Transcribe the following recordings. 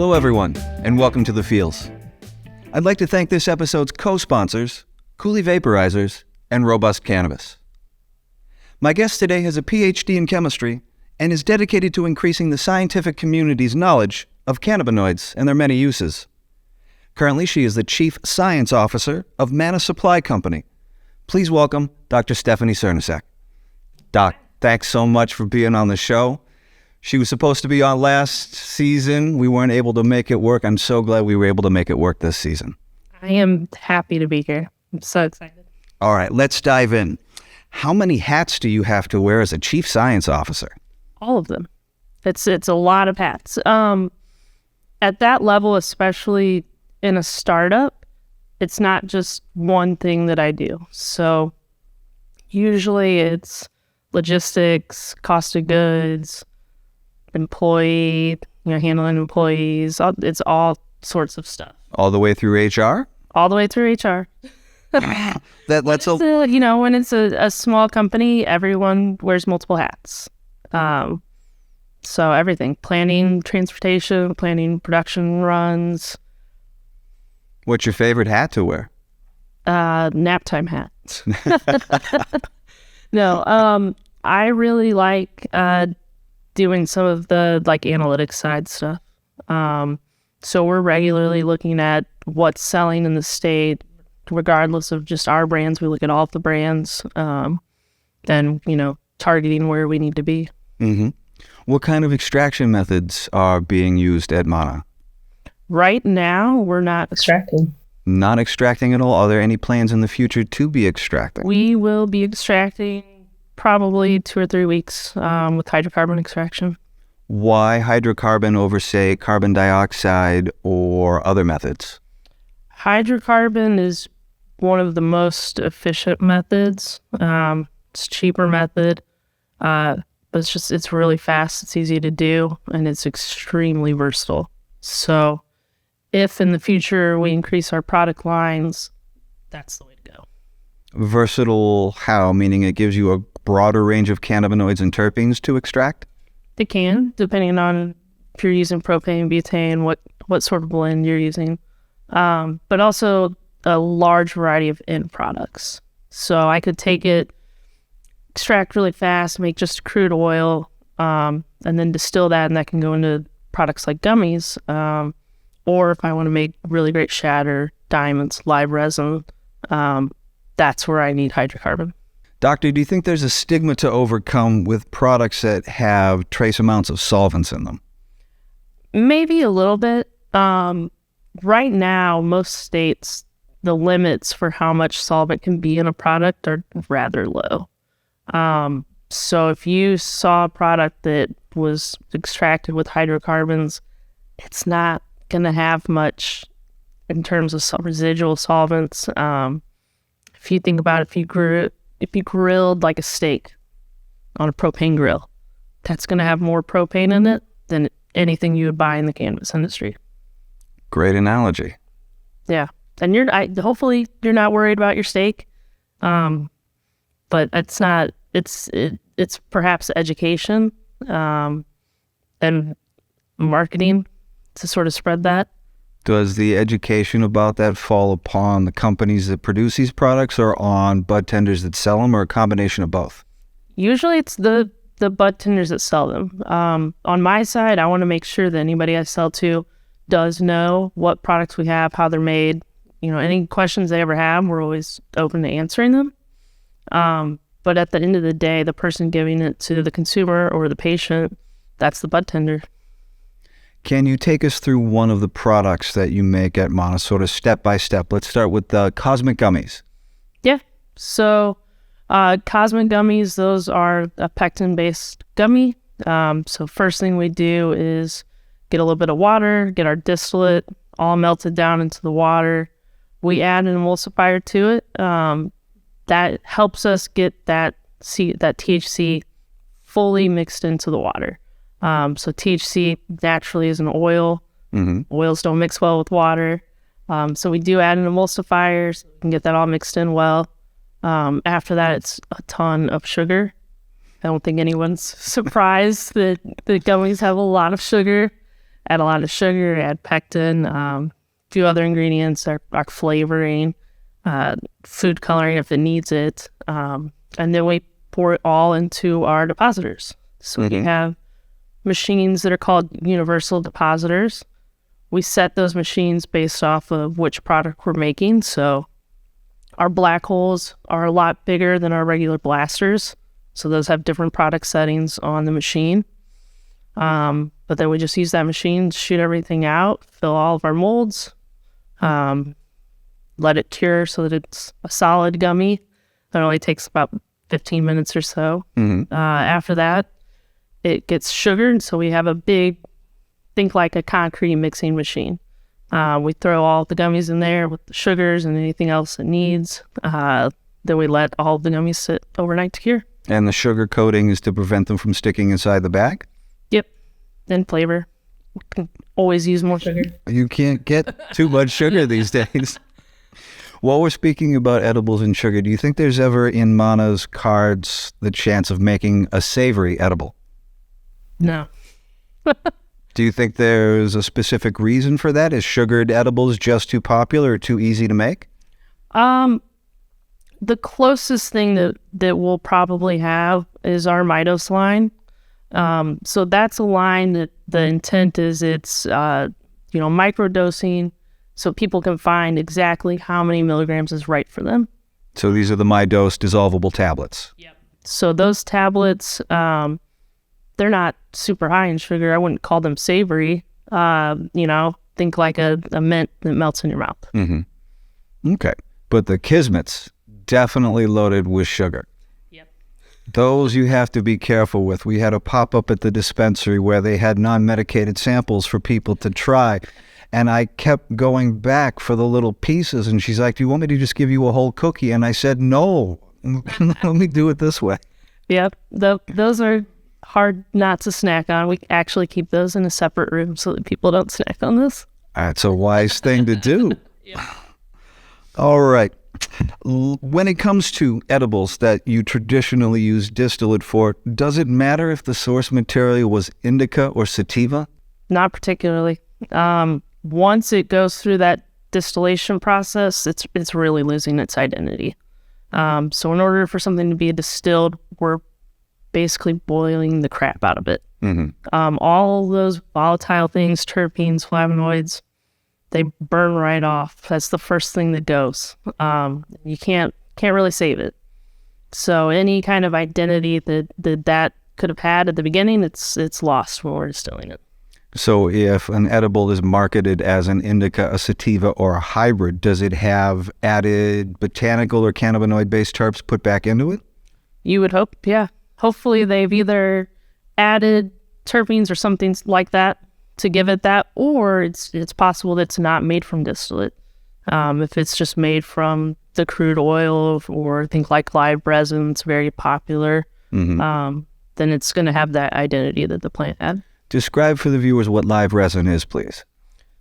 Hello everyone, and welcome to The Feels. I'd like to thank this episode's co-sponsors, Cooley Vaporizers and Robust Cannabis. My guest today has a PhD in chemistry and is dedicated to increasing the scientific community's knowledge of cannabinoids and their many uses. Currently, she is the Chief Science Officer of Mana Supply Company. Please welcome Dr. Stephanie Cernicek. Doc, thanks so much for being on the show. She was supposed to be on last season. We weren't able to make it work. I'm so glad we were able to make it work this season. I am happy to be here. I'm so excited. All right, let's dive in. How many hats do you have to wear as a Chief Science Officer? All of them. It's a lot of hats. At that level, especially in a startup, it's not just one thing that I do. So usually it's logistics, cost of goods, employee, handling employees. It's all sorts of stuff. All the way through HR? All the way through HR. When it's a small company, everyone wears multiple hats. So everything, planning, transportation, planning, production runs. What's your favorite hat to wear? Nap time hat. No, I really like doing some of the analytics side stuff. So we're regularly looking at what's selling in the state, regardless of just our brands. We look at all of the brands, then targeting where we need to be. Mm-hmm. What kind of extraction methods are being used at Mana? Right now, we're not extracting. Not extracting at all? Are there any plans in the future to be extracting? We will be extracting probably 2 or 3 weeks with hydrocarbon extraction. Why hydrocarbon over, say, carbon dioxide or other methods? Hydrocarbon is one of the most efficient methods. It's a cheaper method, but it's really fast, it's easy to do, and it's extremely versatile. So if in the future we increase our product lines, that's the way to go. Versatile how? Meaning it gives you a broader range of cannabinoids and terpenes to extract? It can, depending on if you're using propane, butane, what sort of blend you're using. But also a large variety of end products. So I could take it, extract really fast, make just crude oil, and then distill that, and that can go into products like gummies. Or if I want to make really great shatter, diamonds, live resin, that's where I need hydrocarbon. Doctor, do you think there's a stigma to overcome with products that have trace amounts of solvents in them? Maybe a little bit. Right now, most states, the limits for how much solvent can be in a product are rather low. So if you saw a product that was extracted with hydrocarbons, it's not going to have much in terms of residual solvents. If you think about it, if you grilled like a steak on a propane grill, that's going to have more propane in it than anything you would buy in the cannabis industry. Great analogy. Yeah. And hopefully you're not worried about your steak. But it's perhaps education, and marketing to sort of spread that. Does the education about that fall upon the companies that produce these products or on bud tenders that sell them, or a combination of both? Usually it's the bud tenders that sell them. On my side, I want to make sure that anybody I sell to does know what products we have, how they're made. Any questions they ever have, we're always open to answering them. But at the end of the day, the person giving it to the consumer or the patient, that's the bud tender. Can you take us through one of the products that you make at Mana, sort of step by step? Let's start with the Kosmik gummies. Yeah. So Kosmik gummies, those are a pectin-based gummy. So first thing we do is get a little bit of water, get our distillate all melted down into the water. We add an emulsifier to it. That helps us get that THC fully mixed into the water. So THC naturally is an oil. Mm-hmm. Oils don't mix well with water. So we do add an emulsifier so we can get that all mixed in well. After that, it's a ton of sugar. I don't think anyone's surprised that the gummies have a lot of sugar. add a lot of sugar, add pectin, a few other ingredients, our flavoring, food coloring if it needs it. And then we pour it all into our depositors. So we have machines that are called universal depositors. We set those machines based off of which product we're making. So our black holes are a lot bigger than our regular blasters. So those have different product settings on the machine. But then we just use that machine to shoot everything out, fill all of our molds, let it cure so that it's a solid gummy. That only takes about 15 minutes or so. After that, it gets sugared. So we have a big, think like a concrete mixing machine. We throw all the gummies in there with the sugars and anything else it needs. Then we let all the gummies sit overnight to cure. And the sugar coating is to prevent them from sticking inside the bag? Yep. And flavor. We can always use more sugar. You can't get too much sugar these days. While we're speaking about edibles and sugar, do you think there's ever in Mana's cards the chance of making a savory edible? No. Do you think there's a specific reason for that? Is sugared edibles just too popular or too easy to make? The closest thing that we'll probably have is our MiDose line. So that's a line that the intent is it's, microdosing so people can find exactly how many milligrams is right for them. So these are the MiDose dissolvable tablets. Yep. So those tablets, they're not super high in sugar. I wouldn't call them savory. Think like a mint that melts in your mouth. Mm-hmm. Okay. But the Kismets, definitely loaded with sugar. Yep. Those you have to be careful with. We had a pop-up at the dispensary where they had non-medicated samples for people to try. And I kept going back for the little pieces. And she's like, do you want me to just give you a whole cookie? And I said, no, let me do it this way. Yep. Those are hard not to snack on. We actually keep those in a separate room so that people don't snack on this. That's a wise thing to do. Yeah. All right. When it comes to edibles that you traditionally use distillate for, does it matter if the source material was indica or sativa? Not particularly. Once it goes through that distillation process, it's really losing its identity. So in order for something to be distilled, we're basically boiling the crap out of it. All those volatile things, terpenes, flavonoids, they burn right off. That's the first thing that goes. You can't really save it. So any kind of identity that could have had at the beginning, it's lost when we're distilling it. So if an edible is marketed as an indica, a sativa, or a hybrid, does it have added botanical or cannabinoid-based terps put back into it? You would hope, yeah. Hopefully they've either added terpenes or something like that to give it that, or it's possible that it's not made from distillate. If it's just made from the crude oil or think like live resin, it's very popular, then it's going to have that identity that the plant had. Describe for the viewers what live resin is, please.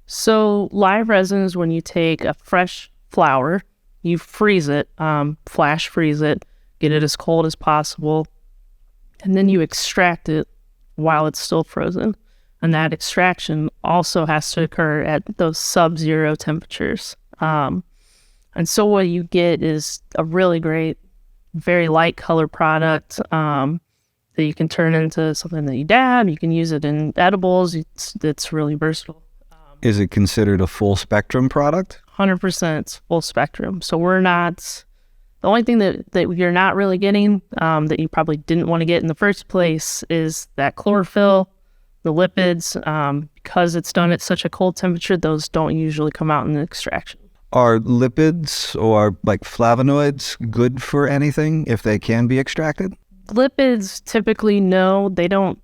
So live resin is when you take a fresh flower, you freeze it, flash freeze it, get it as cold as possible, and then you extract it while it's still frozen. And that extraction also has to occur at those sub-zero temperatures. And so what you get is a really great, very light color product that you can turn into something that you dab. You can use it in edibles. It's really versatile. Is it considered a full spectrum product? 100% it's full spectrum. So we're not, the only thing that you're not really getting that you probably didn't want to get in the first place is that chlorophyll, the lipids. Because it's done at such a cold temperature, those don't usually come out in the extraction. Are lipids or like flavonoids good for anything if they can be extracted? Lipids typically, no, they don't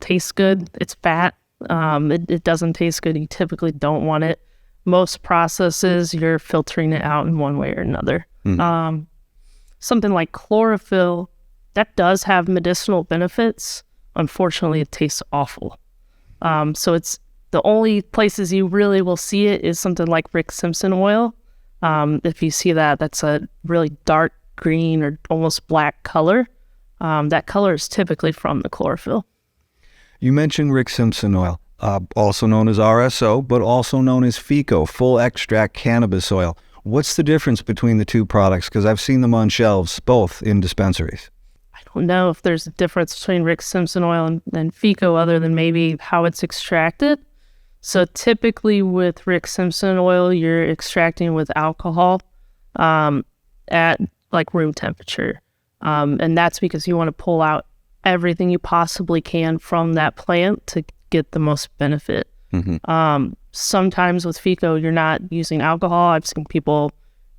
taste good. It's fat. It doesn't taste good. You typically don't want it. Most processes, you're filtering it out in one way or another. Something like chlorophyll, that does have medicinal benefits. Unfortunately, it tastes awful. So it's the only places you really will see it is something like Rick Simpson oil. If you see that, that's a really dark green or almost black color. That color is typically from the chlorophyll. You mentioned Rick Simpson oil. also known as RSO, but also known as FECO, full extract cannabis oil. What's the difference between the two products? Because I've seen them on shelves, both in dispensaries. I don't know if there's a difference between Rick Simpson oil and FECO other than maybe how it's extracted. So typically with Rick Simpson oil, you're extracting with alcohol at like room temperature. And that's because you want to pull out everything you possibly can from that plant to get the most benefit. Sometimes with FECO, you're not using alcohol. I've seen people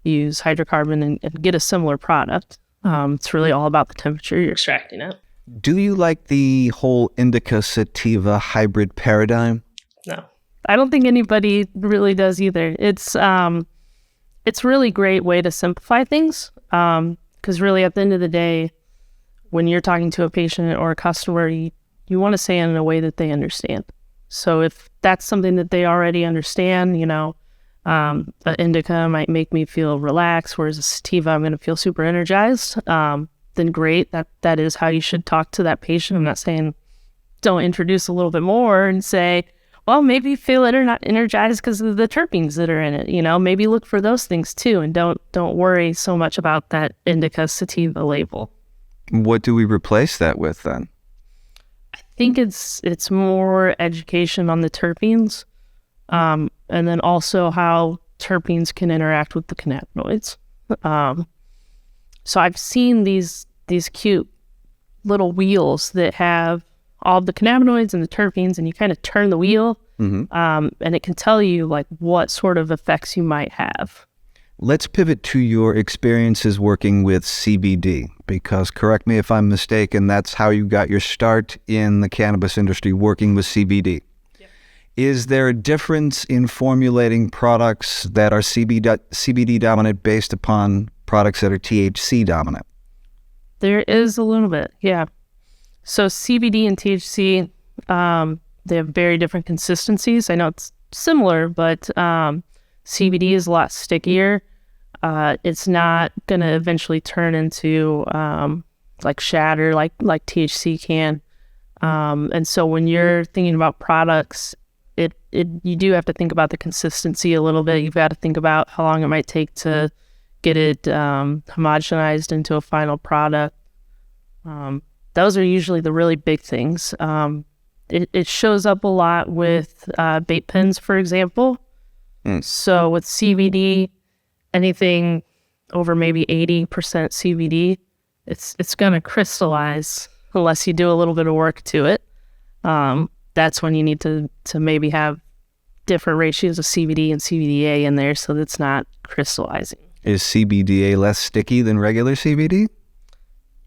use hydrocarbon and get a similar product. It's really all about the temperature you're extracting it. Do you like the whole indica sativa hybrid paradigm? No, I don't think anybody really does either. It's really great way to simplify things. Because really at the end of the day, when you're talking to a patient or a customer, you want to say it in a way that they understand. So if that's something that they already understand, an indica might make me feel relaxed, whereas a sativa, I'm going to feel super energized, then great. That is how you should talk to that patient. I'm not saying don't introduce a little bit more and say, well, maybe you feel energized because of the terpenes that are in it. Maybe look for those things too, and don't worry so much about that indica sativa label. What do we replace that with then? I think it's more education on the terpenes, and then also how terpenes can interact with the cannabinoids. So I've seen these cute little wheels that have all the cannabinoids and the terpenes, and you kind of turn the wheel, and it can tell you like what sort of effects you might have. Let's pivot to your experiences working with CBD, because correct me if I'm mistaken, that's how you got your start in the cannabis industry, working with CBD. Yep. Is there a difference in formulating products that are CBD dominant based upon products that are THC dominant? There is a little bit, yeah. So CBD and THC, they have very different consistencies. I know it's similar, but CBD is a lot stickier. It's not going to eventually turn into like shatter like THC can. And so when you're thinking about products, you do have to think about the consistency a little bit. You've got to think about how long it might take to get it homogenized into a final product. Those are usually the really big things. It shows up a lot with vape pens, for example. So with CBD, anything over maybe 80% CBD, it's going to crystallize unless you do a little bit of work to it. That's when you need to maybe have different ratios of CBD and CBDA in there so that it's not crystallizing. Is CBDA less sticky than regular CBD?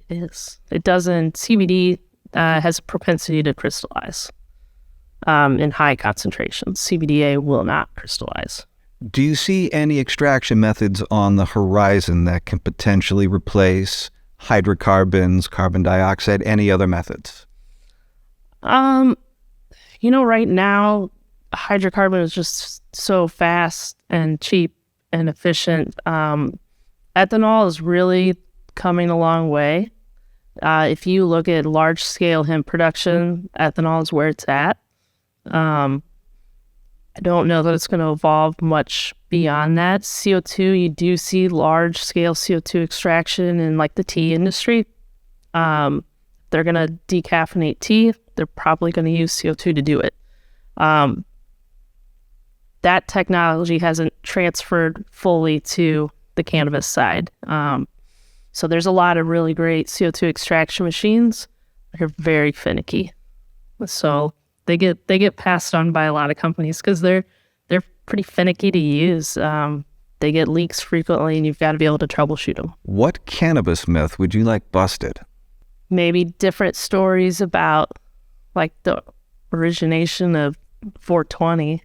It is. It doesn't. CBD has a propensity to crystallize in high concentrations. CBDA will not crystallize. Do you see any extraction methods on the horizon that can potentially replace hydrocarbons, carbon dioxide, any other methods? Right now, hydrocarbon is just so fast and cheap and efficient. Ethanol is really coming a long way. If you look at large-scale hemp production, ethanol is where it's at. I don't know that it's going to evolve much beyond that. CO2, you do see large-scale CO2 extraction in like the tea industry. They're going to decaffeinate tea. They're probably going to use CO2 to do it. That technology hasn't transferred fully to the cannabis side. So there's a lot of really great CO2 extraction machines. They're very finicky. So they get passed on by a lot of companies because they're pretty finicky to use. They get leaks frequently, and you've got to be able to troubleshoot them. What cannabis myth would you like busted? Maybe different stories about like the origination of 420.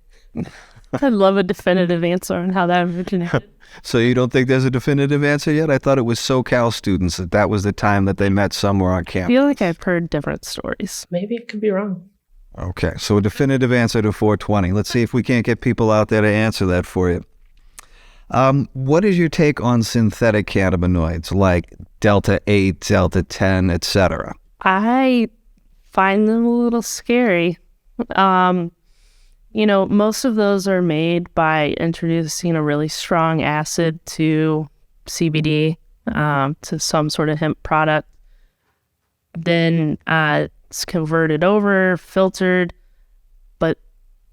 I'd love a definitive answer on how that originated. So you don't think there's a definitive answer yet? I thought it was SoCal students that was the time that they met somewhere on campus. I feel like I've heard different stories. Maybe it could be wrong. Okay, so a definitive answer to 420. Let's see if we can't get people out there to answer that for you. What is your take on synthetic cannabinoids like Delta-8, Delta-10, etc.? I find them a little scary. Most of those are made by introducing a really strong acid to CBD, to some sort of hemp product. Then it's converted over, filtered, but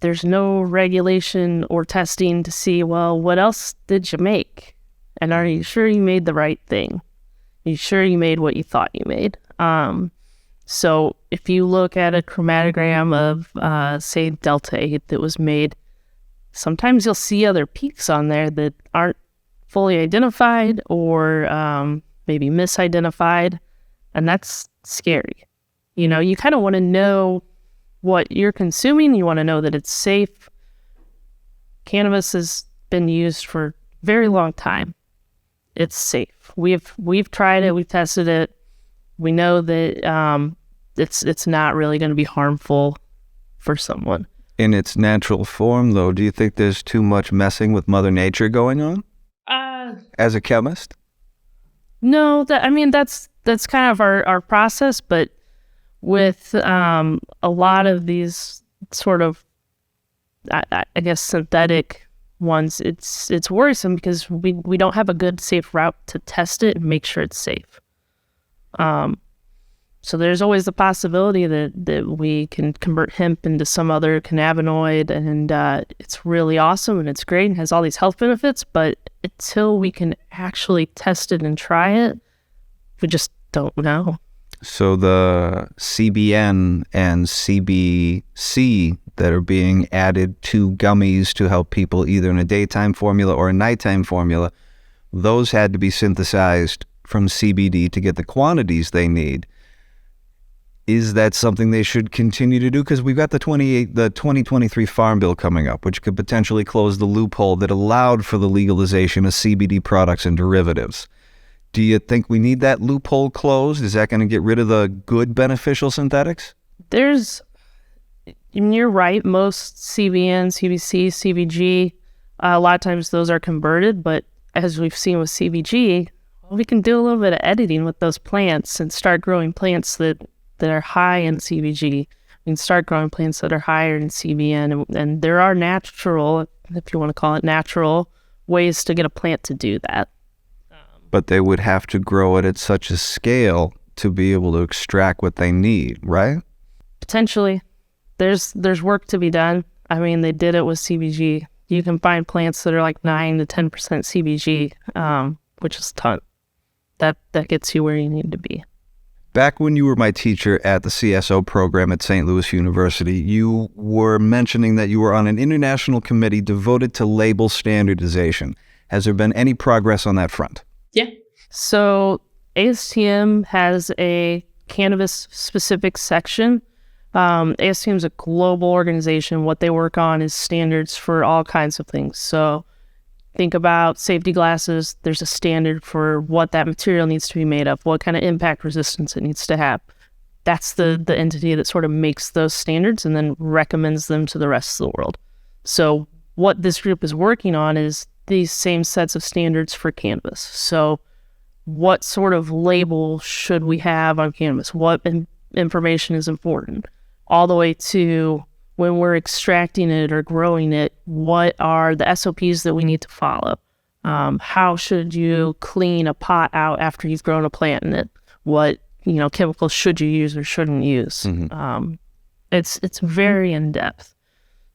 there's no regulation or testing to see, well, what else did you make? And are you sure you made the right thing? Are you sure you made what you thought you made? So if you look at a chromatogram of, say, Delta-8 that was made, sometimes you'll see other peaks on there that aren't fully identified or maybe misidentified, and that's scary. You kind of want to know what you're consuming. You want to know that it's safe. Cannabis has been used for a very long time. It's safe. We've tried it. We've tested it. We know that it's not really going to be harmful for someone. In its natural form, though, do you think there's too much messing with Mother Nature going on? As a chemist? No, that's kind of our process, but with a lot of these sort of, I guess, synthetic ones, it's worrisome because we don't have a good, safe route to test it and make sure it's safe. So there's always the possibility that we can convert hemp into some other cannabinoid, and it's really awesome and it's great and has all these health benefits, but until we can actually test it and try it, we just don't know. So the CBN and CBC that are being added to gummies to help people either in a daytime formula or a nighttime formula, those had to be synthesized from CBD to get the quantities they need. Is that something they should continue to do? Because we've got the 2023 Farm Bill coming up, which could potentially close the loophole that allowed for the legalization of CBD products and derivatives. Do you think we need that loophole closed? Is that going to get rid of the good beneficial synthetics? You're right, most CBN, CBC, CBG, a lot of times those are converted, but as we've seen with CBG, we can do a little bit of editing with those plants and start growing plants that are high in CBG. We can start growing plants that are higher in CBN, and there are natural, if you want to call it natural, ways to get a plant to do that. But they would have to grow it at such a scale to be able to extract what they need, right? Potentially. There's work to be done. They did it with CBG. You can find plants that are like 9 to 10% CBG, which is a ton. That gets you where you need to be. Back when you were my teacher at the CSO program at St. Louis University, you were mentioning that you were on an international committee devoted to label standardization. Has there been any progress on that front? Yeah. So ASTM has a cannabis-specific section. ASTM is a global organization. What they work on is standards for all kinds of things. So think about safety glasses. There's a standard for what that material needs to be made of, what kind of impact resistance it needs to have. That's the entity that sort of makes those standards and then recommends them to the rest of the world. So what this group is working on is these same sets of standards for cannabis. So what sort of label should we have on cannabis? What information is important? All the way to when we're extracting it or growing it, what are the SOPs that we need to follow? How should you clean a pot out after you've grown a plant in it? What chemicals should you use or shouldn't use? Mm-hmm. It's very in depth.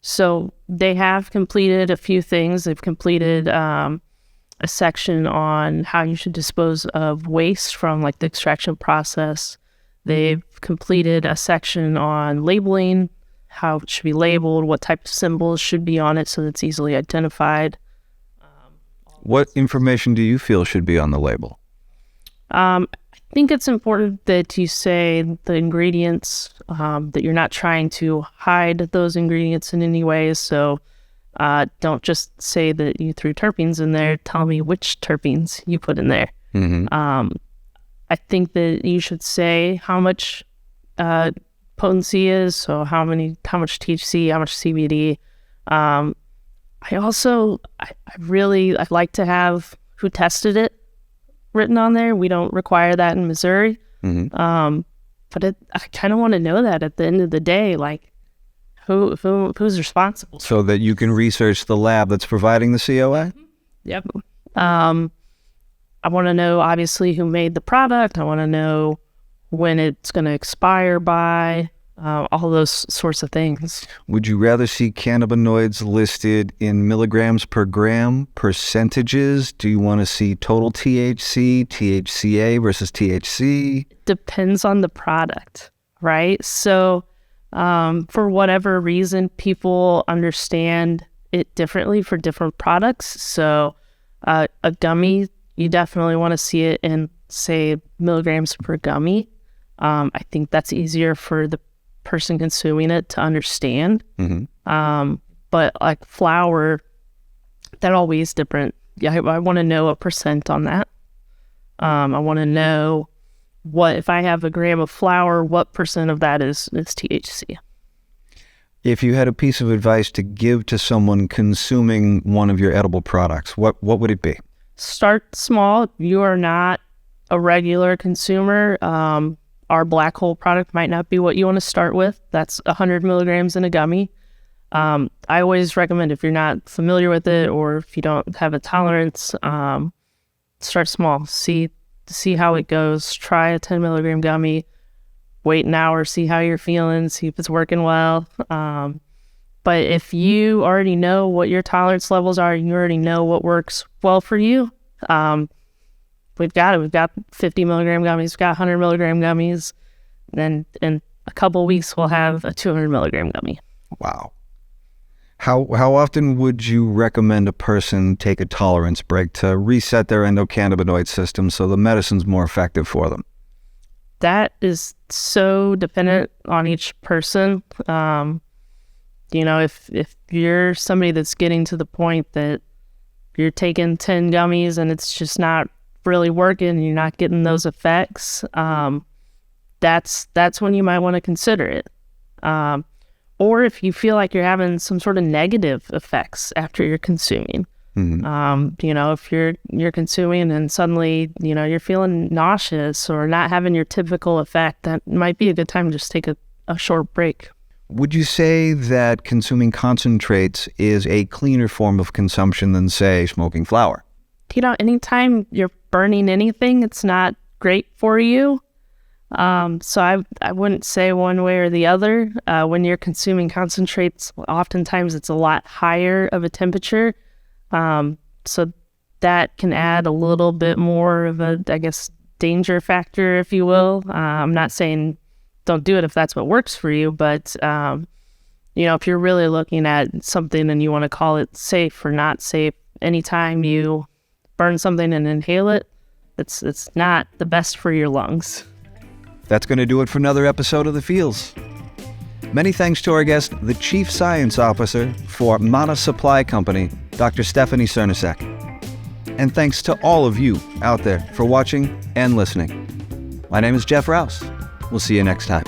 So they have completed a few things. They've completed a section on how you should dispose of waste from like the extraction process. They've completed a section on labeling, how it should be labeled, what type of symbols should be on it so that it's easily identified. What information do you feel should be on the label? I think it's important that you say the ingredients, that you're not trying to hide those ingredients in any way. So don't just say that you threw terpenes in there. Tell me which terpenes you put in there. Mm-hmm. I think that you should say how much potency is, so how much THC, how much CBD. I'd like to have who tested it written on there. We don't require that in Missouri. Mm-hmm. But I kind of want to know that at the end of the day, like, who's responsible? So that you can research the lab that's providing the COA? Yep. I want to know, obviously, who made the product. I want to know when it's going to expire by, all those sorts of things. Would you rather see cannabinoids listed in milligrams per gram, percentages? Do you want to see total THC, THCA versus THC? Depends on the product, right? So for whatever reason, people understand it differently for different products. So a gummy, you definitely want to see it in, say, milligrams per gummy. I think that's easier for the person consuming it to understand. But like flour, that always different. Yeah, I want to know a percent on that. I want to know if I have a gram of flour, what percent of that is THC. If you had a piece of advice to give to someone consuming one of your edible products, what would it be? Start small. If you are not a regular consumer, our black hole product might not be what you want to start with. That's 100 milligrams in a gummy. I always recommend, if you're not familiar with it or if you don't have a tolerance, start small. See how it goes. Try a 10 milligram gummy. Wait an hour, see how you're feeling, see if it's working well. But if you already know what your tolerance levels are, you already know what works well for you, we've got it. We've got 50 milligram gummies, we've got 100 milligram gummies. Then in a couple of weeks, we'll have a 200 milligram gummy. Wow. How often would you recommend a person take a tolerance break to reset their endocannabinoid system so the medicine's more effective for them? That is so dependent on each person. If you're somebody that's getting to the point that you're taking 10 gummies and it's just not really working and you're not getting those effects, that's when you might want to consider it. Or if you feel like you're having some sort of negative effects after you're consuming. If you're consuming and suddenly, you're feeling nauseous or not having your typical effect, that might be a good time to just take a short break. Would you say that consuming concentrates is a cleaner form of consumption than, say, smoking flower? Anytime you're burning anything, it's not great for you. So I wouldn't say one way or the other. When you're consuming concentrates, oftentimes it's a lot higher of a temperature. So that can add a little bit more of a, I guess, danger factor, if you will. I'm not saying don't do it if that's what works for you, but, if you're really looking at something and you want to call it safe or not safe, anytime you burn something and inhale it, it's not the best for your lungs. That's going to do it for another episode of The Feels. Many thanks to our guest, the Chief Science Officer for Mana Supply Company, Dr. Stephanie Cernicek. And thanks to all of you out there for watching and listening. My name is Jeff Rouse. We'll see you next time.